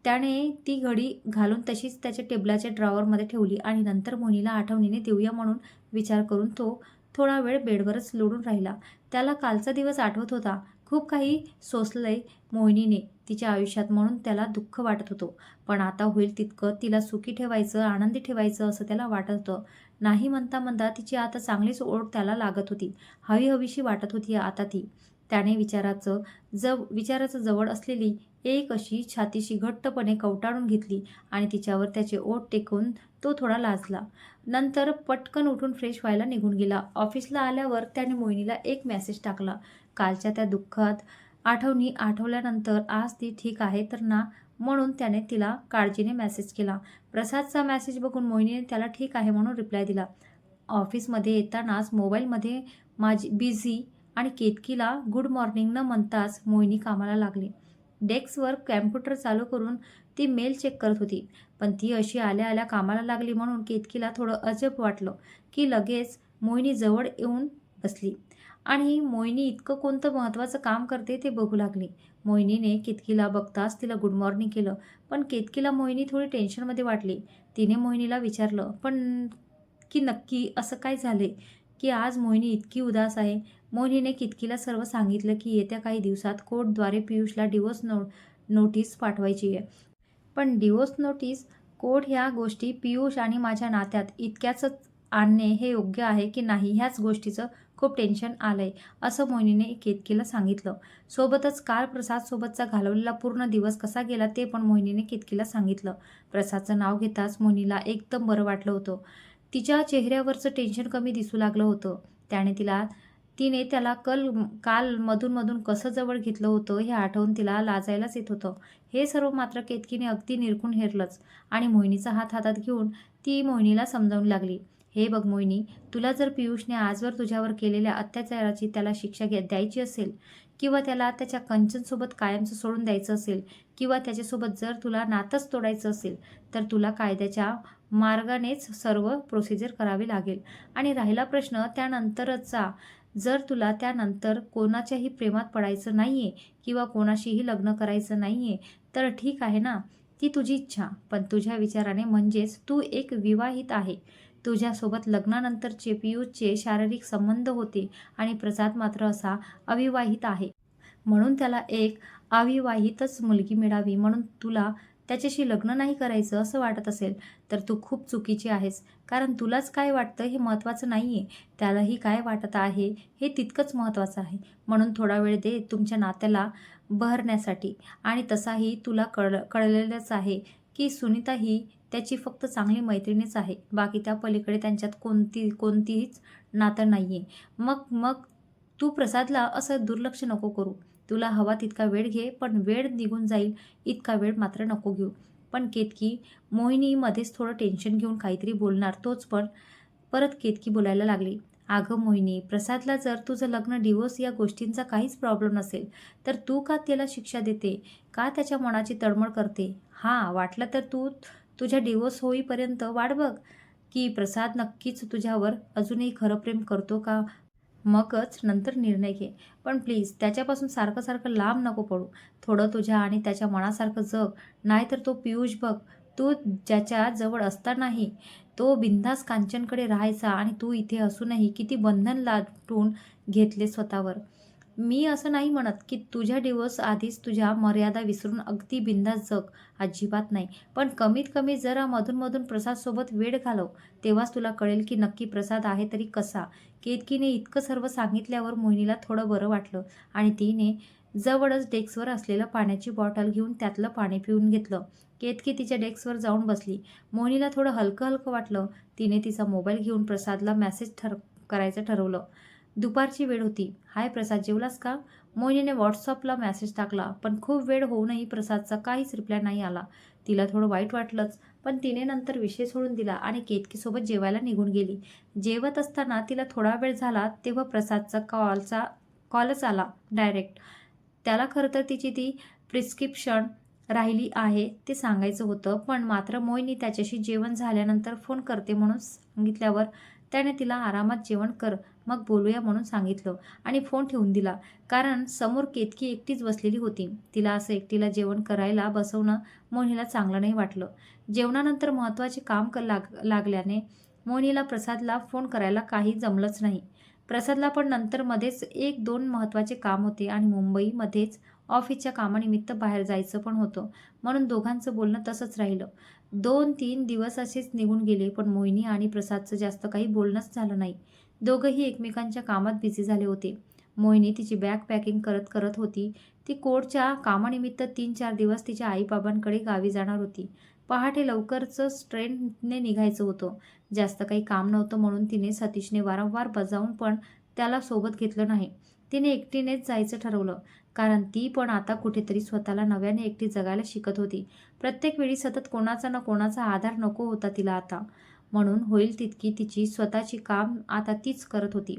त्याने ती घडी घालून तशीच त्याच्या टेबलाच्या ड्रॉवरमध्ये ठेवली आणि नंतर मोहिनीला आठवणीने देऊया म्हणून विचार करून तो थोडा वेळ बेडवरच लोळून राहिला. त्याला कालचा दिवस आठवत होता. खूप काही सोसलंय मोहिनीने तिच्या आयुष्यात म्हणून त्याला दुःख वाटत होतं. पण आता होईल तितकं तिला सुखी ठेवायचं, आनंदी ठेवायचं असं त्याला वाटत होतं. नाही म्हणता म्हणता तिची आता चांगलीच ओढ त्याला लागत होती. हवीहवीशी वाटत होती आता ती. त्याने विचाराचं जवळ असलेली एक अशी छातीशी घट्टपणे कवटाळून घेतली आणि तिच्यावर त्याचे ओठ टेकून तो थोडा लाजला. नंतर पटकन उठून फ्रेश व्हायला निघून गेला. ऑफिसला आल्यावर त्याने मोहिनीला एक मेसेज टाकला. कालच्या त्या दुःखात आठवणी आठवल्यानंतर आज ती ठीक आहे तर ना, म्हणून त्याने तिला काळजीने मेसेज केला. प्रसादचा मेसेज बघून मोहिनीने त्याला ठीक आहे म्हणून रिप्लाय दिला. ऑफिसमध्ये येतानाच मोबाईलमध्ये माझी बिझी आणि केतकीला गुड मॉर्निंग न म्हणताच मोहिनी कामाला लागली. डेस्कवर कॅम्प्युटर चालू करून ती मेल चेक करत होती. पण ती अशी आल्या आल्या कामाला लागली म्हणून केतकीला थोडं अजब वाटलं की लगेच मोहिनी जवळ येऊन बसली आणि मोहिनी इतकं कोणतं महत्त्वाचं काम करते ते बघू लागली. मोहिनीने केतकीला बघताच तिला गुड मॉर्निंग केलं. पण केतकीला मोहिनी थोडी टेन्शनमध्ये वाटली. तिने मोहिनीला विचारलं, पण की नक्की असं काय झाले की आज मोहिनी इतकी उदास आहे? मोहिनीने केतकीला सर्व सांगितलं की येत्या काही दिवसात कोर्टद्वारे पियुषला डिवोर्स नोटीस पाठवायची आहे. पण डिवोर्स नोटीस, कोर्ट ह्या गोष्टी पियुष आणि माझ्या नात्यात इतक्याच आणणे हे योग्य आहे की नाही ह्याच गोष्टीचं खूप टेन्शन आलंय, असं मोहिनीने केतकीला सांगितलं. सोबतच काल प्रसादसोबतचा घालवलेला पूर्ण दिवस कसा गेला ते पण मोहिनीने केतकीला सांगितलं. प्रसादचं नाव घेताच मोहिनीला एकदम बरं वाटलं होतं. तिच्या चेहऱ्यावरचं टेन्शन कमी दिसू लागलं होतं. तिने त्याला काल मधून कसं जवळ घेतलं होतं हे आठवून तिला लाजायलाच येत होतं. हे सर्व मात्र केतकीने अगदी निरखून हेरलंच आणि मोहिनीचा हात हातात घेऊन ती मोहिनीला समजावून लागली. हे बघ मोहिनी, तुला जर पियुषने आजवर तुझ्यावर केलेल्या अत्याचाराची त्याला शिक्षा द्यायची असेल किंवा त्याला त्याच्या कंचनसोबत कायमचं सोडून द्यायचं असेल किंवा त्याच्यासोबत जर तुला नातंच तोडायचं असेल तर तुला कायद्याच्या मार्गानेच सर्व प्रोसिजर करावी लागेल. आणि राहिला प्रश्न त्यानंतरचा, जर तुला त्यानंतर कोणाच्याही प्रेमात पडायचं नाहीये किंवा कोणाशीही लग्न करायचं नाहीये तर ठीक आहे ना, ती तुझी इच्छा. पण तुझ्या विचाराने म्हणजेच तू एक विवाहित आहे. तुझ्यासोबत लग्नानंतरचे पियुषचे शारीरिक संबंध होते आणि प्रसाद मात्र असा अविवाहित आहे. म्हणून त्याला एक अविवाहितच मुलगी मिळावी म्हणून तुला त्याच्याशी लग्न नाही करायचं असं वाटत असेल तर तू खूप चुकीची आहेस. कारण तुलाच काय वाटतं हे महत्त्वाचं नाहीये, त्यालाही काय वाटत आहे हे तितकंच महत्त्वाचं आहे. म्हणून थोडा वेळ दे तुमच्या नात्याला बहरण्यासाठी. आणि तसाही तुला कळलेलंच आहे की सुनीता ही त्याची फक्त चांगली मैत्रिणीच आहे. बाकी त्या पलीकडे त्यांच्यात कोणतीच नातं नाहीये. मग तू प्रसादला असं दुर्लक्ष नको करू. तुला हवा तितका वेळ घे, पण वेळ निघून जाईल इतका वेळ मात्र नको घेऊ. पण केतकी, मोहिनी मध्येच थोडं टेन्शन घेऊन काहीतरी बोलणार तोच पण परत केतकी बोलायला लागली. अगं मोहिनी, प्रसादला जर तुझं लग्न डिवोर्स या गोष्टींचा काहीच प्रॉब्लेम नसेल तर तू का त्याला शिक्षा देते? का त्याच्या मनाची तळमळ करते? हां, वाटलं तर तू तुझ्या डिवोर्स होईपर्यंत वाट बघ की प्रसाद नक्कीच तुझ्यावर अजूनही खरं प्रेम करतो का, मगच नंतर निर्णय घे. पण प्लीज त्याच्यापासून सारखं सारखं लांब नको पडू. थोडं तुझ्या आणि त्याच्या मनासारखं जग. नाहीतर तो पियुष बघ, तू ज्याच्या जवळ असतानाही तो बिनधास्त कांचनकडे राहायचा आणि तू इथे असूनही किती बंधन लाटून घेतले स्वतःवर. मी असं नाही म्हणत की तुझ्या डिवोर्स आधीच तुझ्या मर्यादा विसरून अगदी बिनधास्त जग, अजिबात नाही. पण कमीत कमी जरा मधून प्रसादसोबत वेळ घालव. तेव्हाच तुला कळेल की नक्की प्रसाद आहे तरी कसा. केतकीने इतकं सर्व सांगितल्यावर मोहिनीला थोडं बरं वाटलं आणि तिने जवळच डेस्कवर असलेलं पाण्याची बॉटल घेऊन त्यातलं पाणी पिऊन घेतलं. केतकी तिच्या डेस्कवर जाऊन बसली. मोहिनीला थोडं हलकं वाटलं. तिने तिचा मोबाईल घेऊन प्रसादला मेसेज करायचं ठरवलं. दुपारची वेळ होती. हाय प्रसाद, जेवलास का? मोहिनीने व्हॉट्सअपला मेसेज टाकला, पण खूप वेळ होऊनही प्रसादचा काहीच रिप्लाय नाही आला. तिला थोडं वाईट वाटलंच, पण तिने नंतर विषय सोडून दिला आणि केतकीसोबत जेवायला निघून गेली. जेवत असताना तिला थोडा वेळ झाला तेव्हा प्रसादचा कॉलच आला डायरेक्ट. त्याला खरं तर तिची ती प्रिस्क्रिप्शन राहिली आहे ते सांगायचं होतं, पण मात्र मोहिनी त्याच्याशी जेवण झाल्यानंतर फोन करते म्हणून सांगितल्यावर त्याने तिला आरामात जेवण कर, मग बोलूया म्हणून सांगितलं आणि फोन ठेवून दिला. कारण समोर केतकी एकटीच बसलेली होती. तिला असं एकटीला जेवण करायला बसवणं मोहिनीला चांगलं नाही वाटलं. जेवणानंतर महत्त्वाचे काम लागल्याने मोहिनीला प्रसादला फोन करायला काही जमलंच नाही. प्रसादला पण नंतर मध्येच 1-2 महत्त्वाचे काम होते आणि मुंबईमध्येच ऑफिसच्या कामानिमित्त बाहेर जायचं पण होतं, म्हणून दोघांचं बोलणं तसंच राहिलं. 2-3 दिवस असेच निघून गेले, पण मोहिनी आणि प्रसादचं जास्त काही बोलणंच झालं नाही. दोघंही एकमेकांच्या कामात बिझी झाले होते. मोहिनी तिची बॅग पॅकिंग करत करत होती. ती कोर्टच्या कामानिमित्त 3-4 दिवस तिच्या आईबाबांकडे गावी जाणार होती. पहाटे लवकरच ट्रेनने निघायचं होतं. जास्त काही काम नव्हतं म्हणून तिने सतीशने वारंवार बजावून पण त्याला सोबत घेतलं नाही. तिने एकटीनेच जायचं ठरवलं. कारण ती पण आता कुठेतरी स्वतःला नव्याने एकटी जगायला शिकत होती. प्रत्येक वेळी सतत कोणाचा ना कोणाचा आधार नको होता तिला आता. म्हणून होईल तितकी तिची स्वतःची काम आता तीच करत होती.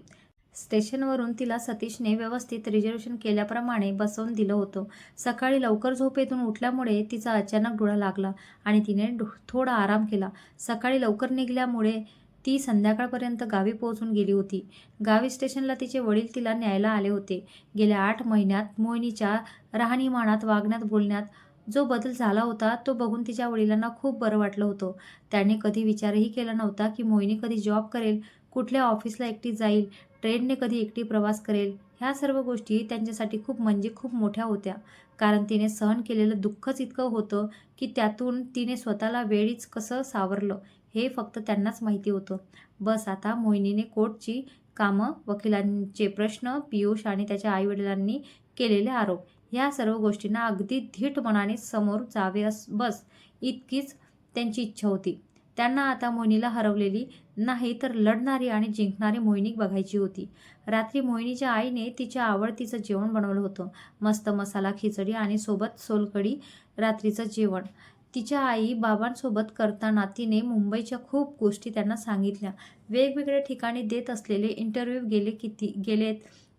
स्टेशनवरून तिला सतीशने व्यवस्थित रिझर्वेशन केल्याप्रमाणे बसवून दिलं होतं. सकाळी लवकर झोपेतून उठल्यामुळे तिचा अचानक डोळा लागला आणि तिने थोडा आराम केला. सकाळी लवकर निघाल्यामुळे ती संध्याकाळपर्यंत गावी पोहोचून गेली होती. गावी स्टेशनला तिचे वडील तिला न्यायला आले होते. गेल्या 8 महिन्यात मोहिनीच्या राहणीमानात, वागण्यात, बोलण्यात जो बदल झाला होता तो बघून तिच्या वडिलांना खूप बरं वाटलं होतं. त्याने कधी विचारही केला नव्हता की मोहिनी कधी जॉब करेल, कुठल्या ऑफिसला एकटी जाईल, ट्रेनने कधी एकटी प्रवास करेल. ह्या सर्व गोष्टी त्यांच्यासाठी खूप म्हणजे खूप मोठ्या होत्या. कारण तिने सहन केलेलं दुःखच इतकं होतं की त्यातून तिने स्वतःला वेळीच कसं सावरलं हे फक्त त्यांनाच माहिती होतं. बस आता मोहिनीने कोर्टची कामं, वकिलांचे प्रश्न, पियुष आणि त्याच्या आईवडिलांनी केलेले आरोप ह्या सर्व गोष्टींना अगदी धीट मनाने समोर जावे बस इतकीच त्यांची इच्छा होती. त्यांना आता मोहिनीला हरवलेली नाही तर लढणारी आणि जिंकणारी मोहिनी बघायची होती. रात्री मोहिनीच्या आईने तिच्या आवडतीचं जेवण बनवलं होतं. मस्त मसाला खिचडी आणि सोबत सोलकढी. रात्रीचं जेवण तिच्या आई बाबांसोबत करताना तिने मुंबईच्या खूप गोष्टी त्यांना सांगितल्या. वेगवेगळ्या ठिकाणी देत असलेले इंटरव्ह्यू गेलेत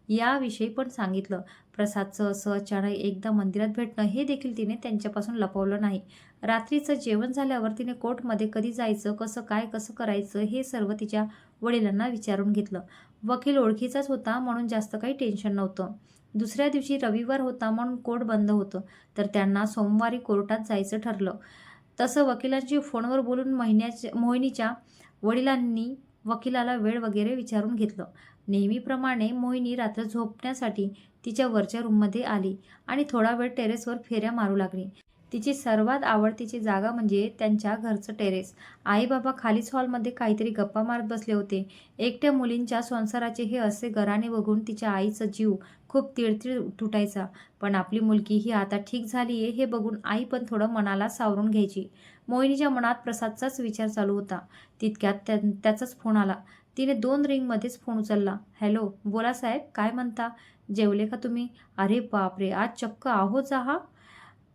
याविषयी पण सांगितलं. प्रसादचं असं अचानक एकदा मंदिरात भेटणं हे देखील तिने त्यांच्यापासून लपवलं नाही. रात्रीचं जेवण झाल्यावर तिने कोर्टमध्ये कधी जायचं, कसं करायचं हे सर्व तिच्या वडिलांना विचारून घेतलं. वकील ओळखीचाच होता म्हणून जास्त काही टेन्शन नव्हतं. दुसऱ्या दिवशी रविवार होता म्हणून कोर्ट बंद होतं, तर त्यांना सोमवारी कोर्टात जायचं ठरलं. तसं वकिलांशी फोनवर बोलून मोहिनीच्या वडिलांनी वकिलाला वेळ वगैरे विचारून घेतलं. नेहमीप्रमाणे मोहिनी रात्र झोपण्यासाठी तिच्या वरच्या रूममध्ये आली आणि थोडा वेळ टेरेसवर फेऱ्या मारू लागली. तिची सर्वात आवडतीची जागा म्हणजे त्यांच्या घरचं टेरेस. आई-बाबा खालीच हॉलमध्ये काहीतरी गप्पा मारत बसले होते. एकट्या मुलींच्या संसाराचे हे असे घराणे बघून तिच्या आईचा जीव खूप तिळतिळ तुटायचा. पण आपली मुलगी ही आता ठीक झालीये हे बघून आई पण थोडं मनाला सावरून घ्यायची. मोहिनीच्या मनात प्रसादचाच विचार चालू होता. तितक्यात त्याचाच फोन आला. तिने 2 रिंगमध्येच फोन उचलला. हॅलो, बोला साहेब, काय म्हणता? जेवले का तुम्ही? अरे बापरे, आज चक्क आहोत हा?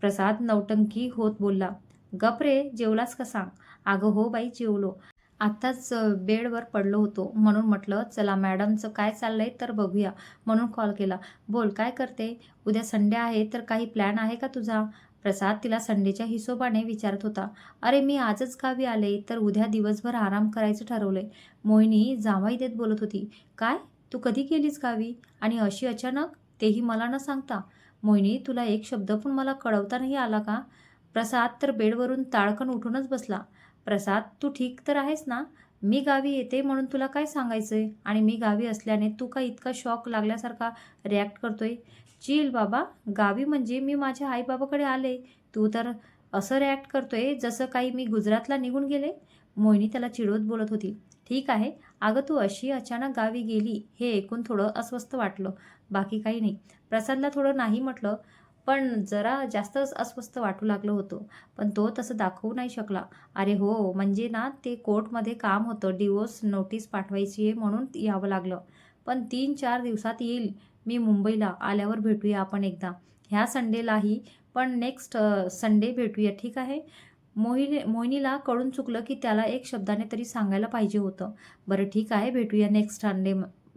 प्रसाद नौटंकी होत बोलला. गप रे, जेवलास का सांग? अगं हो बाई, जेवलो. आत्ताच बेडवर पडलो होतो म्हणून म्हटलं चला मॅडमचं काय चाललंय तर बघूया म्हणून कॉल केला. बोल, काय करते? उद्या संडे आहे तर काही प्लॅन आहे का तुझा? प्रसाद तिला संडेच्या हिशोबाने विचारत होता. अरे मी आजच गावी आले तर उद्या दिवसभर आराम करायचं ठरवलंय. मोहिनी जावाई देत बोलत होती. काय? तू कधी गेलीस गावी? आणि अशी अचानक? तेही मला न सांगता? मोहिनी, तुला एक शब्द पण मला कळवता नाही आला का? प्रसाद तर बेडवरून ताडकन उठूनच बसला. प्रसाद, तू ठीक तर आहेस ना? मी गावी येते म्हणून तुला काय सांगायचंय आणि मी गावी असल्याने तू का इतका शॉक लागल्यासारखा रिॲक्ट करतोय? चिल बाबा, गावी म्हणजे मी माझ्या आईबाबाकडे आले. तू तर असं रिॲक्ट करतोय जसं काही मी गुजरातला निघून गेले. मोहिनी त्याला चिडवत बोलत होती. ठीक आहे, अगं तू अशी अचानक गावी गेली हे ऐकून थोडं अस्वस्थ वाटलं, बाकी काही नाही. प्रसादला थोडं नाही म्हटलं, पण जरा जास्तच अस्वस्थ वाटू लागलं होतं. पण तो तसं दाखवू नाही शकला. अरे हो, म्हणजे ना ते कोर्टमध्ये काम होतं, डिवोर्स नोटीस पाठवायची आहे म्हणून यावं लागलं. पण 3-4 दिवसात येईल. मी मुंबईला आल्यावर भेटूया आपण एकदा. ह्या संडेलाही पण नेक्स्ट संडे भेटूया, ठीक आहे? मोहिनीला कळून चुकलं की त्याला एक शब्दाने तरी सांगायला पाहिजे होतं. बरं ठीक आहे, भेटूया नेक्स्ट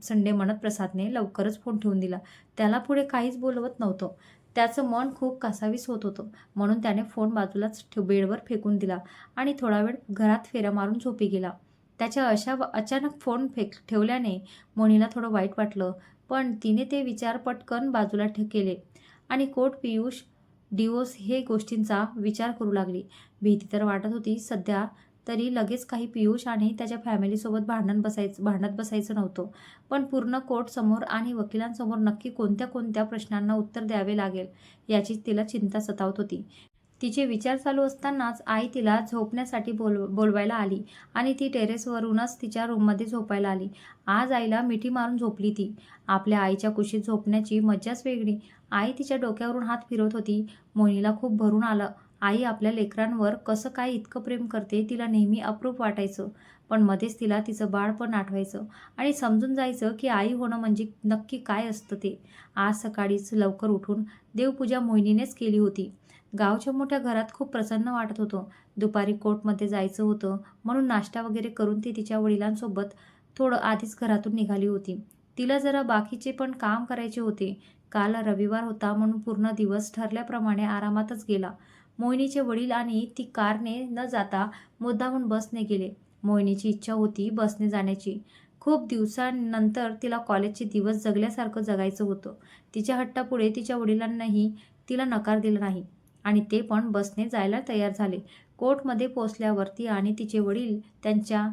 संडे म्हणत प्रसादने लवकरच फोन ठेवून दिला. त्याला पुढे काहीच बोलवत नव्हतं. त्याचं मन खूप कासावीस होत होतं. म्हणून त्याने फोन बाजूलाच बेडवर फेकून दिला आणि थोडा वेळ घरात फेऱ्या मारून झोपी गेला. त्याच्या अशा अचानक फोन ठेवल्याने मोहिनीला थोडं वाईट वाटलं, पण तिने ते विचार पटकन बाजूला केले आणि कोर्ट, पियुष, डिवोर्स हे गोष्टींचा विचार करू लागली. भीती तर वाटत होती सध्या तरी लगेच काही पियुष आणि त्याच्या फॅमिलीसोबत भांडत बसायचं नव्हतं. पण पूर्ण कोर्टसमोर आणि वकिलांसमोर नक्की कोणत्या कोणत्या प्रश्नांना उत्तर द्यावे लागेल याचीच तिला चिंता सतावत होती. तिचे विचार चालू असतानाच आई तिला झोपण्यासाठी बोलवायला आली आणि ती टेरेसवरूनच तिच्या रूममध्ये झोपायला आली. आज आईला मिठी मारून झोपली ती. आपल्या आईच्या कुशीत झोपण्याची मज्जाच वेगळी. आई तिच्या डोक्यावरून हात फिरवत होती. मोहिनीला खूप भरून आलं. आई आपल्या लेकरांवर कसं काय इतकं प्रेम करते तिला नेहमी अप्रूप वाटायचं. पण मध्येच तिला तिचं बाळपण आठवायचं आणि समजून जायचं की आई होणं म्हणजे नक्की काय असतं ते. आज सकाळीच लवकर उठून देवपूजा मोहिनीनेच केली होती. गावच्या मोठ्या घरात खूप प्रसन्न वाटत होतं. दुपारी कोर्टमध्ये जायचं होतं म्हणून नाश्ता वगैरे करून ती तिच्या वडिलांसोबत थोडं आधीच घरातून निघाली होती. तिला जरा बाकीचे पण काम करायचे होते. काल रविवार होता म्हणून पूर्ण दिवस ठरल्याप्रमाणे आरामातच गेला. मोहिनीचे वडील आणि ती कारने न जाता मुद्दामून बसने गेले. मोहिनीची इच्छा होती बसने जाण्याची. खूप दिवसांनंतर तिला कॉलेजचे दिवस जगल्यासारखं जगायचं होतं. तिच्या हट्टापुढे तिच्या वडिलांनाही तिला नकार दिला नाही आणि ते पण बसने जायला तयार झाले. कोर्टमध्ये पोहोचल्यावर ती आणि तिचे वडील त्यांच्या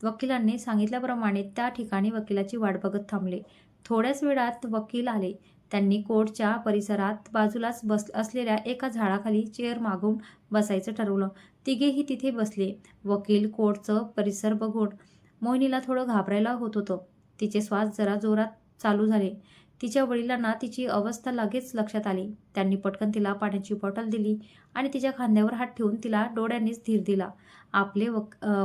वकिलांनी सांगितल्याप्रमाणे त्या ठिकाणी वकिलाची वाट बघत थांबले. थोड्याच वेळात वकील आले. त्यांनी कोर्टच्या परिसरात बाजूलाच असलेल्या एका झाडाखाली चेअर मागून बसायचं ठरवलं. तिघेही तिथे बसले. वकील कोर्टचं परिसर बघून मोहिनीला थोडं घाबरायला होत होतं. तिचे श्वास जरा जोरात चालू झाले. तिच्या वडिलांना तिची अवस्था लगेच लक्षात आली. त्यांनी पटकन तिला पाण्याची बॉटल दिली आणि तिच्या खांद्यावर हात ठेवून तिला डोळ्यांनीच धीर दिला. आपले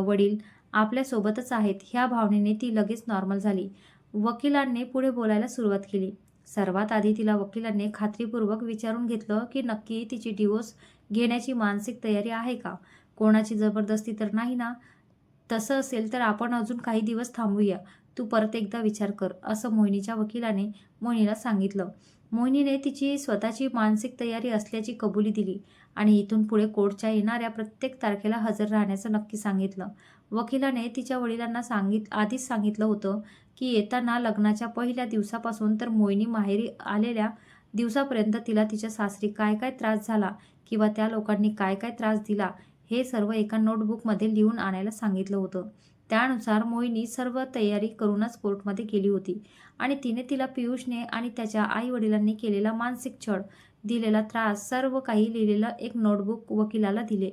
वडील आपल्यासोबतच आहेत ह्या भावनेने ती लगेच नॉर्मल झाली. वकिलांनी पुढे बोलायला सुरुवात केली. सर्वात आधी तिला वकिलांनी खात्रीपूर्वक विचारून घेतलं की नक्की तिची डिवोर्स घेण्याची मानसिक तयारी आहे का? कोणाची जबरदस्ती तर नाही ना? तसं असेल तर आपण अजून काही दिवस थांबूया. तू परत एकदा विचार कर, असं मोहिनीच्या वकिलाने मोहिनीला सांगितलं. मोहिनीने तिची स्वतःची मानसिक तयारी असल्याची कबुली दिली आणि इथून पुढे कोर्टच्या येणाऱ्या प्रत्येक तारखेला हजर राहण्याचं नक्की सांगितलं. वकिलाने तिच्या वडिलांना आधीच सांगितलं होतं की येताना लग्नाच्या पहिल्या दिवसापासून तर मोहिनी माहेरी आलेल्या दिवसापर्यंत तिला तिच्या सासरी काय काय त्रास झाला किंवा त्या लोकांनी काय काय त्रास दिला हे सर्व एका नोटबुकमध्ये लिहून आणायला सांगितलं होतं. त्यानुसार मोहिनी सर्व तयारी करूनच कोर्टमध्ये गेली होती आणि तिला पियुषने आणि त्याच्या आई वडिलांनी केलेला मानसिक छळ, दिलेला त्रास सर्व काही लिहिलेलं एक नोटबुक वकिलाला दिले.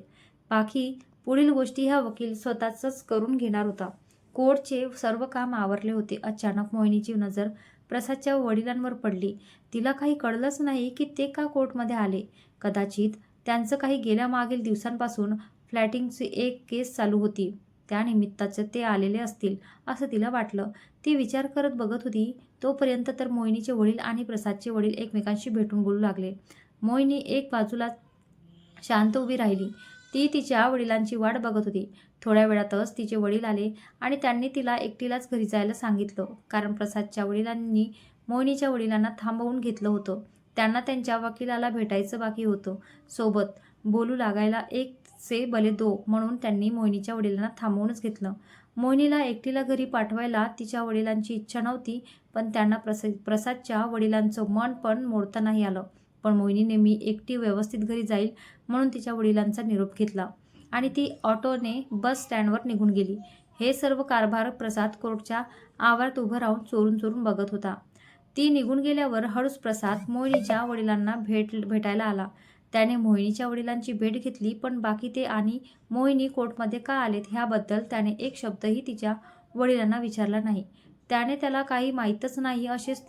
बाकी पुढील गोष्टी हा वकील स्वतःच करून घेणार होता. कोर्टचे सर्व काम आवरले होते. अचानक मोहिनीची नजर प्रसादच्या वडिलांवर पडली. तिला काही कळलंच नाही की ते का कोर्टमध्ये आले. कदाचित त्यांचं काही गेल्या मागील दिवसांपासून फ्लॅटिंगची एक केस चालू होती. त्या निमित्ताचे ते आलेले असतील असं तिला वाटलं. ती विचार करत बघत होती. तोपर्यंत तर मोहिनीचे वडील आणि प्रसादचे वडील एकमेकांशी भेटून बोलू लागले. मोहिनी एक बाजूला शांत उभी राहिली. ती तिच्या वडिलांची वाट बघत होती. थोड्या वेळातच तिचे वडील आले आणि त्यांनी तिला एकटीलाच घरी जायला सांगितलं. कारण प्रसादच्या वडिलांनी मोहिनीच्या वडिलांना थांबवून घेतलं होतं. त्यांना त्यांच्या वकिलाला भेटायचं बाकी होतं. सोबत बोलू लागायला एक से भले दो म्हणून त्यांनी मोहिनीच्या वडिलांना थांबवूनच घेतलं. मोहिनीला एकटीला घरी पाठवायला तिच्या वडिलांची इच्छा नव्हती, पण त्यांना प्रसादच्या वडिलांचं मन पण मोडता नाही आलं. पण मोहिनीने मी एकटी व्यवस्थित घरी जाईल म्हणून तिच्या वडिलांचा निरोप घेतला आणि ती ऑटोने बस स्टँडवर निघून गेली. हे सर्व कारभार प्रसाद कोर्टच्या आवारात उभं राहून चोरून चोरून बघत होता. ती निघून गेल्यावर हळूच प्रसाद मोहिनीच्या वडिलांना भेटायला आला. त्याने मोहिनीच्या वडिलांची भेट घेतली, पण बाकी ते आणि मोहिनी कोर्टमध्ये का आलेत ह्याबद्दल त्याने एक शब्दही तिच्या वडिलांना विचारला नाही. त्याला काही माहीतच नाही असेच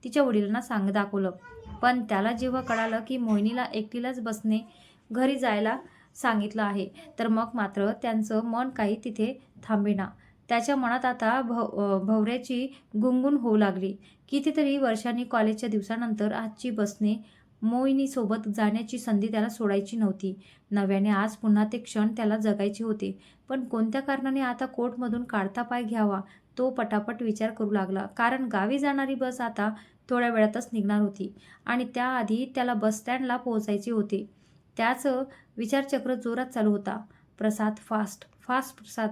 तिच्या वडिलांना दाखवलं. पण त्याला जेव्हा कळालं की मोहिनीला एकटीलाच बसने घरी जायला सांगितलं आहे, तर मग मात्र त्यांचं मन काही तिथे थांबेना. त्याच्या मनात आता भवऱ्याची गुणगुण होऊ लागली. कितीतरी वर्षांनी कॉलेजच्या दिवसानंतर आजची बसने मोहिनीसोबत जाण्याची संधी त्याला सोडायची नव्हती. नव्याने आज पुन्हा ते क्षण त्याला जगायचे होते. पण कोणत्या कारणाने आता कोर्टमधून काढता पाय घ्यावा तो पटापट विचार करू लागला. कारण गावी जाणारी बस आता थोड्या वेळातच निघणार होती आणि त्याआधी त्याला बस स्टँडला पोहोचायचे होते. त्याचं विचारचक्र जोरात चालू होता. प्रसाद, फास्ट फास्ट प्रसाद.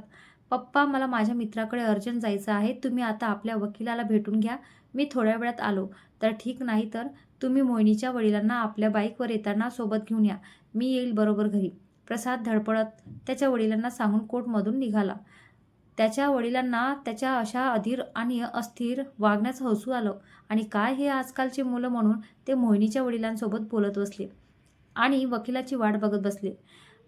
पप्पा, मला माझ्या मित्राकडे अर्जंट जायचं आहे. तुम्ही आता आपल्या वकिलाला भेटून घ्या. मी थोड्या वेळात आलो तर ठीक, नाही तर तुम्ही मोहिनीच्या वडिलांना आपल्या बाईकवर येताना सोबत घेऊन या. मी येईल बरोबर घरी. प्रसाद धडपडत त्याच्या वडिलांना सांगून कोर्टमधून निघाला. त्याच्या वडिलांना त्याच्या अशा अधीर आणि अस्थिर वागण्याचं हसू आलं. आणि काय हे आजकालची मुलं म्हणून ते मोहिनीच्या वडिलांसोबत बोलत बसले आणि वकिलाची वाट बघत बसले.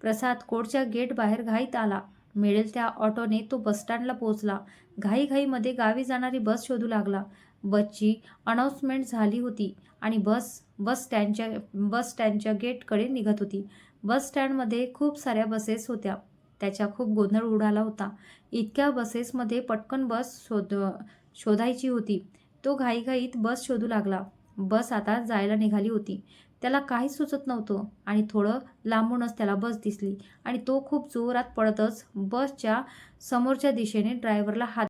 प्रसाद कोर्टच्या गेट बाहेर घाईत आला. मिळेल त्या ऑटोने तो बसस्टँडला पोहोचला. घाईघाईमध्ये गावी जाणारी बस शोधू लागला. बसची अनाउन्समेंट झाली होती आणि बस स्टँडच्या गेटकडे निघत होती. बस स्टँडमध्ये खूप साऱ्या बसेस होत्या. त्याचा खूप गोंधळ उडाला होता. इतक्या बसेसमध्ये पटकन बस शोधायची होती. तो घाईघाईत बस शोधू लागला. बस आता जायला निघाली होती. त्याला काहीच सुचत नव्हतं आणि थोडं लांबूनच त्याला बस दिसली आणि तो खूप जोरात पळतच बसच्या समोरच्या दिशेने ड्रायव्हरला हात